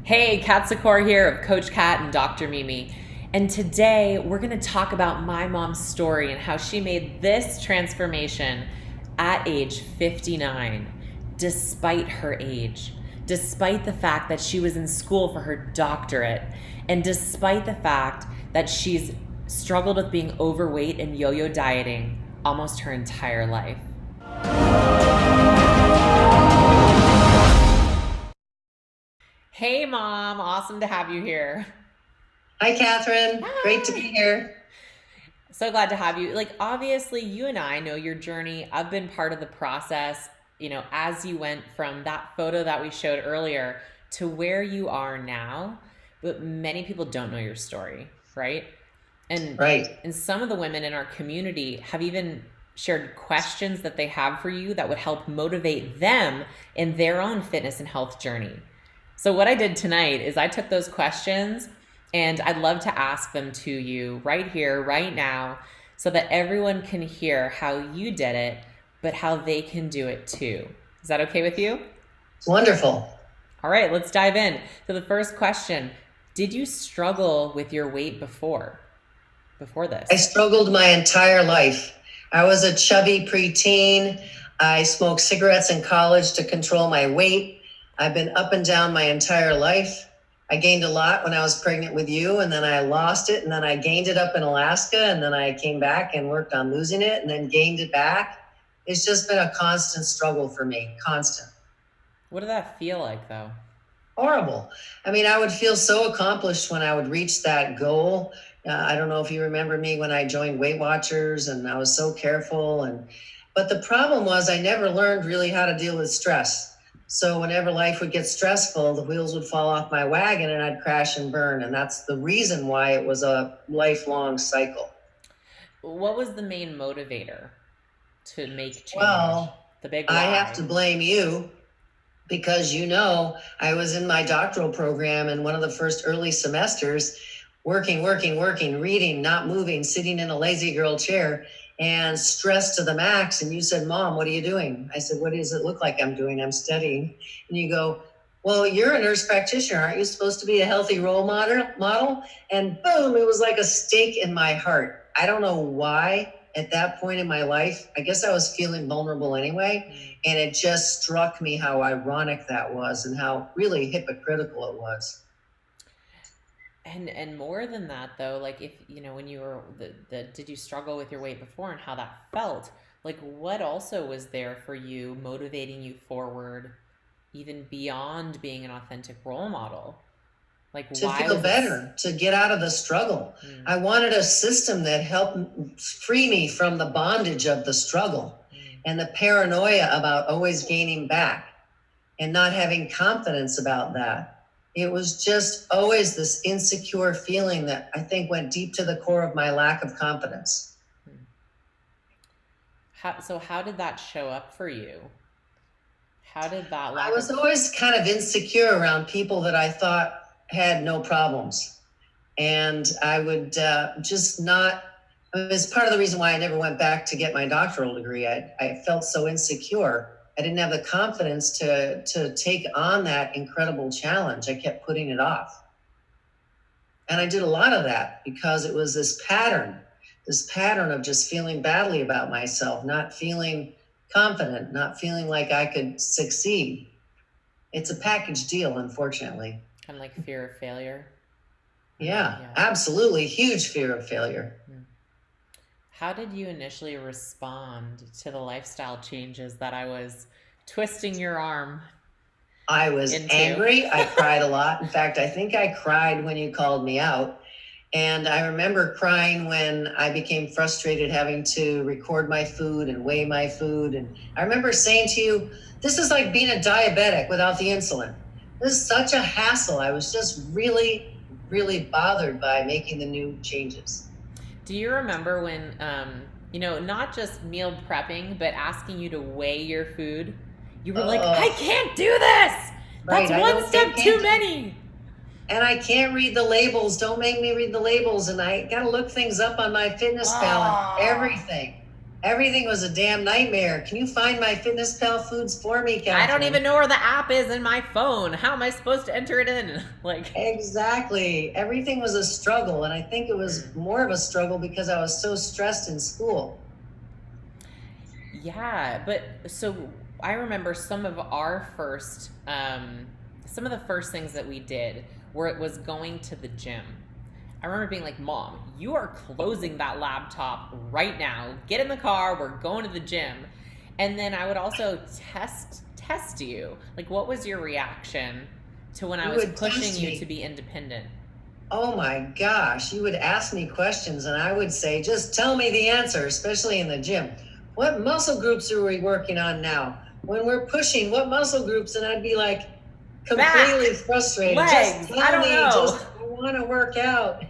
Hey, Kat Secor here of Coach Kat and Dr. Mimi. And today we're going to talk about my mom's story and how she made this transformation at age 59, despite her age, despite the fact that she was in school for her doctorate, and despite the fact that she's struggled with being overweight and yo-yo dieting almost her entire life. Hey, Mom. Awesome to have you here. Hi, Catherine. Great to be Hi. here. So glad to have you. Like, obviously, you and I know your journey. I've been part of the process, as you went from that photo that we showed earlier to where you are now. But many people don't know your story, right? And Right. and some of the women in our community have even shared questions that they have for you that would help motivate them in their own fitness and health journey. So what I did tonight is I took those questions and I'd love to ask them to you right here, right now, so that everyone can hear how you did it, but how they can do it too. Is that okay with you? Wonderful. All right, let's dive in. So the first question, did you struggle with your weight before I this? struggled my entire life. I was a chubby preteen. I smoked cigarettes in college to control my weight. I've been up and down my entire life. I gained a lot when I was pregnant with you, and then I lost it, and then I gained it up in Alaska, and then I came back and worked on losing it, and then gained it back. It's just been a constant struggle for me, constant. What did that feel like though? Horrible. I mean, I would feel so accomplished when I would reach that goal. I don't know if you remember me when I joined Weight Watchers, and I was so careful. But the problem was I never learned really how to deal with stress. So whenever life would get stressful, the wheels would fall off my wagon and I'd crash and burn. And that's the reason why it was a lifelong cycle. What was the main motivator to make change? Well, The big I have to why. blame you because I was in my doctoral program, and one of the first early semesters, working, reading, not moving, sitting in a lazy girl chair and stressed to the max. And you said, Mom, what are you doing? I said, what does it look like I'm doing? I'm studying. And you go, well, you're a nurse practitioner. Aren't you supposed to be a healthy role model? And boom, it was like a stake in my heart. I don't know why at that point in my life. I guess I was feeling vulnerable anyway. And it just struck me how ironic that was and how really hypocritical it was. And more than that though, like if when you were the did you struggle with your weight before and how that felt? Like what also was there for you motivating you forward even beyond being an authentic role model? Like To why feel was this? better, to get out of the struggle. Mm, I wanted a system that helped free me from the bondage of the struggle mm. and the paranoia about always gaining back and not having confidence about that. It was just always this insecure feeling that I think went deep to the core of my lack of confidence. Mm. How did that show up for you? How did that I lack of was always kind of insecure around people that I thought had no problems. And I would just not, it's part of the reason why I never went back to get my doctoral degree. I felt so insecure. I didn't have the confidence to take on that incredible challenge. I kept putting it off. And I did a lot of that because it was this pattern of just feeling badly about myself, not feeling confident, not feeling like I could succeed. It's a package deal, unfortunately. kind of like fear of failure? Yeah, Yeah. absolutely. Huge fear of failure. Mm. How did you initially respond to the lifestyle changes that I was twisting your arm I was into? angry. I cried a lot. In fact, I think I cried when you called me out. And I remember crying when I became frustrated having to record my food and weigh my food. And I remember saying to you, this is like being a diabetic without the insulin. This is such a hassle. I was just really bothered by making the new changes. Do you remember when, not just meal prepping, but asking you to weigh your food? You were like, I Oh, can't do this. right. That's one I step too can't many. and I can't read the labels. Don't make me read the labels. And I got to look things up on my fitness pal and Ah. everything. Everything was a damn nightmare. Can you find my Fitness Pal foods for me, I don't Catherine? even know where the app is in my phone. How am I supposed to enter it in? Like, Exactly. Everything was a struggle. And I think it was more of a struggle because I was so stressed in school. yeah, but so I remember some of the first things that we did where it was going to the gym. I remember being like, Mom, you are closing that laptop right now. Get in the car. We're going to the gym. And then I would also test you. Like, what was your reaction to when I You was would pushing test you to me. be independent? Oh my gosh. You would ask me questions and I would say, just tell me the answer, especially in the gym. What muscle groups are we working on now? When we're pushing, what muscle groups? And I'd be like completely Back, frustrated. Just legs. I tell don't me, know. I want to work out.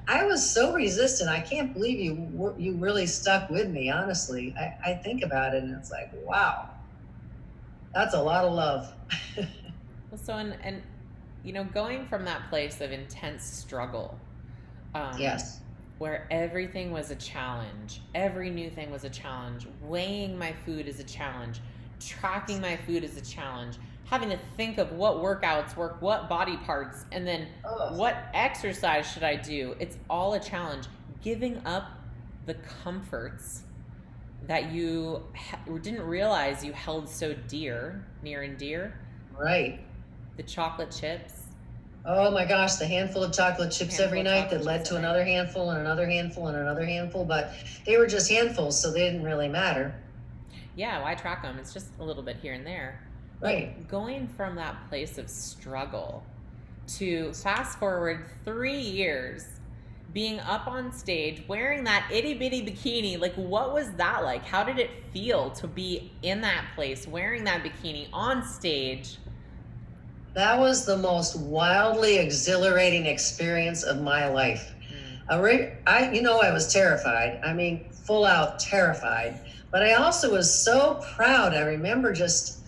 I was so resistant. I can't believe you really stuck with me, honestly. I think about it and it's like, wow, that's a lot of love. Well, so and going from that place of intense struggle, um, Yes. where everything was a challenge, every new thing was a challenge, weighing my food is a challenge, tracking my food is a challenge, having to think of what workouts work, what body parts, and then Oh, what exercise should I do. It's all a challenge. Giving up the comforts that you didn't realize you held so near and dear, right. the chocolate chips, Oh my gosh, the handful of chocolate chips handful every of night chocolate that led chips to at night. another handful and another handful and another handful, but they were just handfuls, so they didn't really matter. Yeah, why track them? It's just a little bit here and there. Right. But going from that place of struggle to fast forward 3 years, being up on stage, wearing that itty bitty bikini, like what was that like? How did it feel to be in that place, wearing that bikini on stage? That was the most wildly exhilarating experience of my life. Mm. I was terrified. I mean, full out terrified. But I also was so proud. I remember just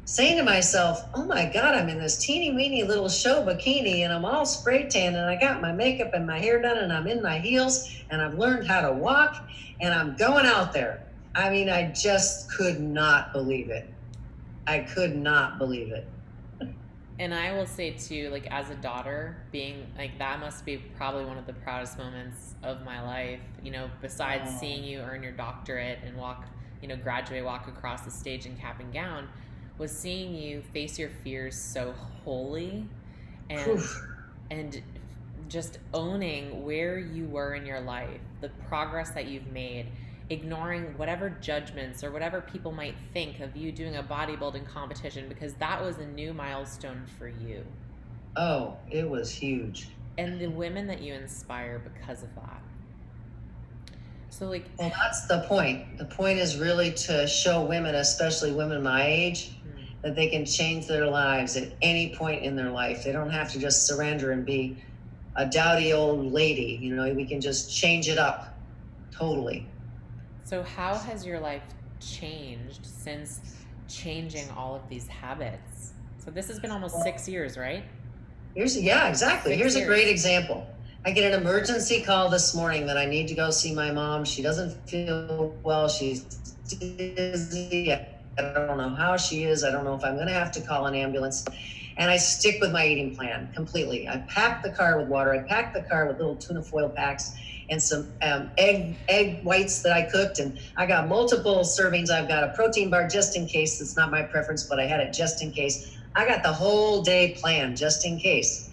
saying to myself, oh my God, I'm in this teeny weeny little show bikini and I'm all spray tan and I got my makeup and my hair done and I'm in my heels and I've learned how to walk and I'm going out there. I mean, I just could not believe it. I could not believe it. And I will say too, like as a daughter, being like that must be probably one of the proudest moments of my life. Besides Oh, seeing you earn your doctorate and graduate, walk across the stage in cap and gown, was seeing you face your fears so wholly whew. and and just owning where you were in your life, the progress that you've made, ignoring whatever judgments or whatever people might think of you doing a bodybuilding competition because that was a new milestone for you. Oh, it was huge. And the women that you inspire because of that. So, like, Well, that's the point. The point is really to show women, especially women my age, that they can change their lives at any point in their life. They don't have to just surrender and be a dowdy old lady. We can just change it up totally. so how has your life changed since changing all of these habits? So this has been almost 6 years, right? Yeah, exactly. 6 Here's a years. great example. I get an emergency call this morning that I need to go see my mom. She doesn't feel well. She's dizzy. I don't know how she is. I don't know if I'm going to have to call an ambulance. And I stick with my eating plan completely. I pack the car with water. I pack the car with little tuna foil packs and some egg whites that I cooked. And I got multiple servings. I've got a protein bar just in case. It's not my preference, but I had it just in case. I got the whole day planned just in case.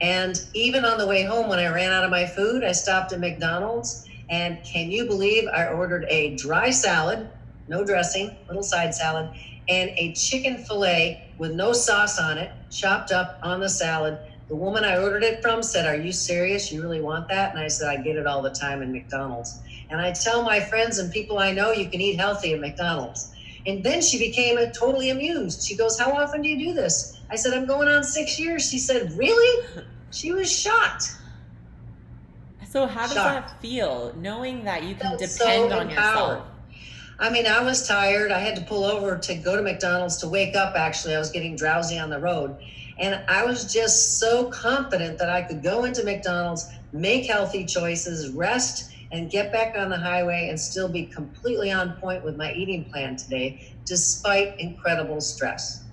And even on the way home, when I ran out of my food, I stopped at McDonald's. And can you believe I ordered a dry salad, no dressing, little side salad, and a chicken fillet with no sauce on it, chopped up on the salad. The woman I ordered it from said, "Are you serious? You really want that?" And I said, "I get it all the time in McDonald's." And I tell my friends and people I know you can eat healthy at McDonald's. And then she became totally amused. She goes, "How often do you do this?" I said, "I'm going on 6 years." She said, "Really?" She was shocked. So how does Shocked. that feel, knowing that you can Felt so depend on empowered. yourself? I mean, I was tired. I had to pull over to go to McDonald's to wake up, actually. I was getting drowsy on the road. And I was just so confident that I could go into McDonald's, make healthy choices, rest, and get back on the highway and still be completely on point with my eating plan today, despite incredible stress.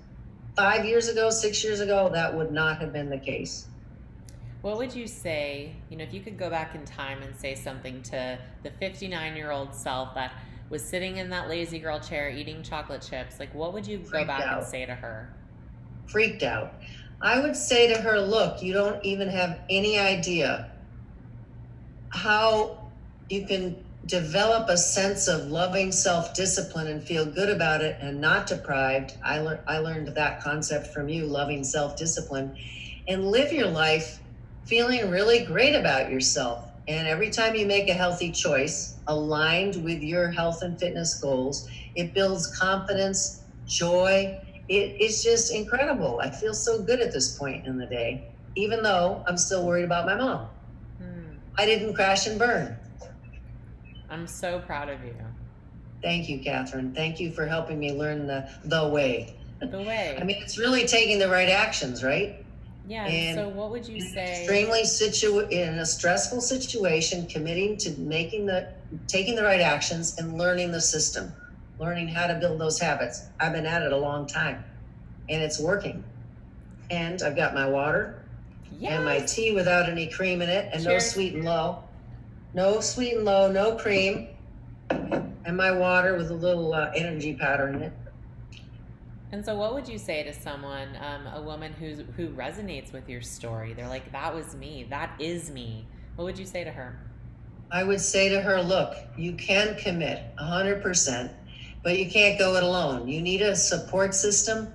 5 years ago, 6 years ago, that would not have been the case. What would you say, if you could go back in time and say something to the 59-year-old self that was sitting in that lazy girl chair eating chocolate chips, like what would you go back and say to her? Freaked out. I would say to her, look, you don't even have any idea how you can develop a sense of loving self-discipline and feel good about it and not deprived. I learned that concept from you, loving self-discipline, and live your life feeling really great about yourself. And every time you make a healthy choice aligned with your health and fitness goals, it builds confidence, joy. It's just incredible. I feel so good at this point in the day, even though I'm still worried about my mom. I didn't crash and burn. I'm so proud of you. Thank you, Catherine. Thank you for helping me learn the way. The way. I mean, it's really taking the right actions, right? Yeah. And so what would you say? In a stressful situation, committing to taking the right actions and learning the system, learning how to build those habits. I've been at it a long time and it's working. And I've got my water. Yes. And my tea without any cream in it, and Cheers. No sweet and low. No sweet and low, no cream. And my water with a little energy powder in it. And so what would you say to someone, a woman who resonates with your story? They're like, that was me. That is me. What would you say to her? I would say to her, look, you can commit 100%, but you can't go it alone. You need a support system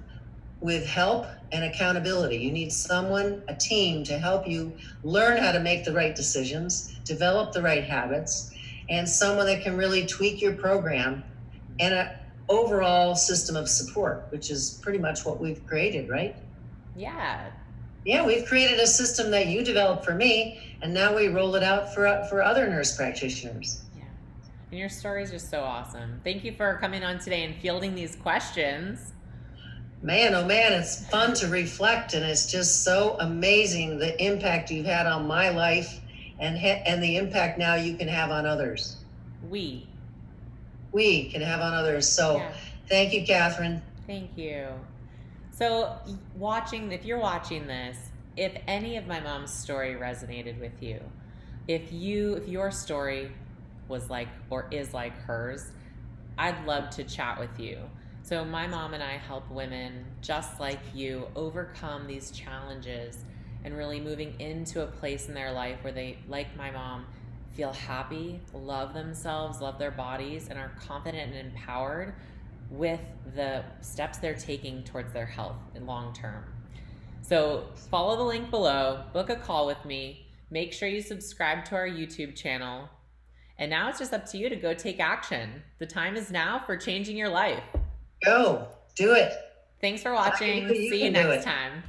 with help and accountability. You need someone, a team, to help you learn how to make the right decisions, develop the right habits, and someone that can really tweak your program and an overall system of support, which is pretty much what we've created, right? Yeah. Yeah, we've created a system that you developed for me, and now we roll it out for other nurse practitioners. Yeah. And your story is just so awesome. Thank you for coming on today and fielding these questions. Man, oh man, it's fun to reflect, and it's just so amazing the impact you've had on my life and the impact now you can have on others. We can have on others. So yeah. Thank you, Catherine. Thank you. So if you're watching this, if any of my mom's story resonated with you, if your story was like or is like hers, I'd love to chat with you. So my mom and I help women just like you overcome these challenges and really moving into a place in their life where they, like my mom, feel happy, love themselves, love their bodies, and are confident and empowered with the steps they're taking towards their health in long term. So follow the link below, book a call with me, make sure you subscribe to our YouTube channel, and now it's just up to you to go take action. The time is now for changing your life. Go, do it. Thanks for watching. See you next time.